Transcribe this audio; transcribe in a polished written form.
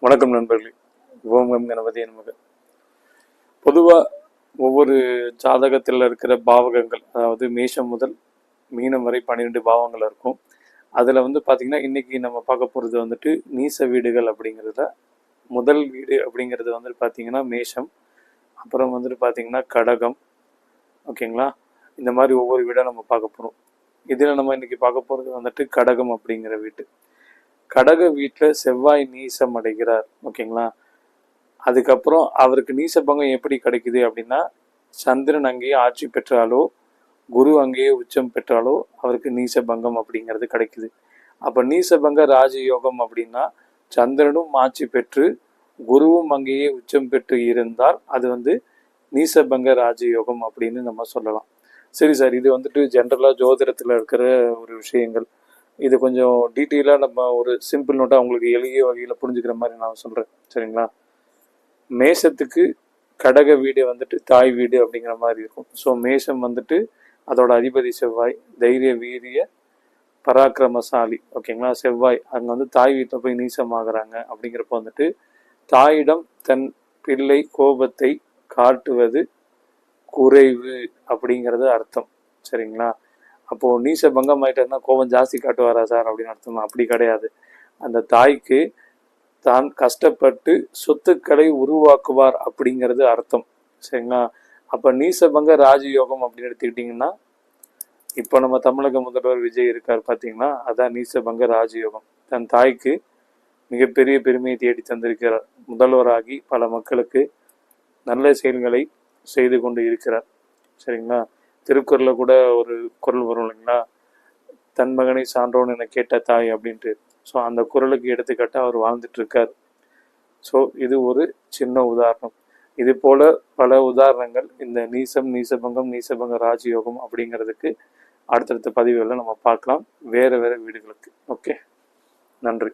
வணக்கம் நண்பர்களே. ஓம் கம் கணபதி நமக. பொதுவாக ஒவ்வொரு ஜாதகத்தில் இருக்கிற பாவகங்கள், அதாவது மேஷம் முதல் மீனம் வரை 12 பாவங்கள் இருக்கும். அதில் பார்த்திங்கன்னா இன்றைக்கி நம்ம பார்க்க போகிறது நீச வீடுகள் அப்படிங்கிறதுல முதல் வீடு அப்படிங்கிறது பார்த்திங்கன்னா மேஷம், அப்புறம் பார்த்திங்கன்னா கடகம். ஓகேங்களா? இந்த மாதிரி ஒவ்வொரு வீடாக நம்ம பார்க்க போகிறோம். இதில் நம்ம இன்றைக்கி பார்க்க போகிறது கடகம் அப்படிங்கிற வீட்டு. கடக வீட்டில் செவ்வாய் நீசம் அடைகிறார். ஓகேங்களா? அதுக்கப்புறம் அவருக்கு நீச பங்கம் எப்படி கிடைக்குது அப்படின்னா, சந்திரன் அங்கேயே ஆட்சி பெற்றாலோ குரு அங்கேயே உச்சம் பெற்றாலோ அவருக்கு நீச பங்கம் அப்படிங்கிறது கிடைக்குது. அப்போ நீசபங்க ராஜயோகம் அப்படின்னா சந்திரனும் ஆட்சி பெற்று குருவும் அங்கேயே உச்சம் பெற்று இருந்தால் அது நீசபங்க ராஜயோகம் அப்படின்னு நம்ம சொல்லலாம். சரி சார், இது ஜென்ரலாக ஜோதிடத்தில் இருக்கிற ஒரு விஷயங்கள். இது கொஞ்சம் டீட்டெயிலாக நம்ம ஒரு சிம்பிள் நோட்டாக உங்களுக்கு எளிய வகையில் புரிஞ்சுக்கிற மாதிரி நான் சொல்கிறேன். சரிங்களா? மேஷத்துக்கு கடக வீடு தாய் வீடு அப்படிங்கிற மாதிரி இருக்கும். ஸோ மேஷம் அதோட அதிபதி செவ்வாய், தைரிய வீரிய பராக்கிரமசாலி. ஓகேங்களா? செவ்வாய் அங்கே தாய் வீட்டில் போய் நீசமாகறாங்க. அப்படிங்கிறப்ப தாயிடம் தன் பிள்ளை கோபத்தை காட்டுவது குறைவு அப்படிங்கிறது அர்த்தம். சரிங்களா? அப்போது நீச பங்கம் ஆகிட்டா கோபம் ஜாஸ்தி காட்டுவாரா சார் அப்படின்னு அர்த்தம்? அப்படி கிடையாது. அந்த தாய்க்கு தான் கஷ்டப்பட்டு சொத்துக்களை உருவாக்குவார் அப்படிங்கிறது அர்த்தம். சரிங்களா? அப்போ நீசபங்க ராஜயோகம் அப்படின்னு எடுத்துக்கிட்டிங்கன்னா, இப்போ நம்ம தமிழக முதல்வர் விஜய் இருக்கார் பார்த்தீங்கன்னா, அதான் நீசபங்க ராஜயோகம். தன் தாய்க்கு மிகப்பெரிய பெருமையை தேடி தந்திருக்கிறார். முதல்வராகி பல மக்களுக்கு நல்ல செயல்களை செய்து கொண்டு இருக்கிறார். சரிங்களா? திருக்குறளில் கூட ஒரு குறள் வரும் இல்லைங்களா, தன் மகனை சான்றோன் என கேட்ட தாய் அப்படின்ட்டு. ஸோ அந்த குறளுக்கு எடுத்துக்காட்ட அவர் வாழ்ந்துட்டு இருக்கார். ஸோ இது ஒரு சின்ன உதாரணம். இது போல பல உதாரணங்கள் இந்த நீசபங்க ராஜயோகம் அப்படிங்கிறதுக்கு அடுத்தடுத்த பதிவுகளில் நம்ம பார்க்கலாம், வேறு வேறு வீடுகளுக்கு. ஓகே, நன்றி.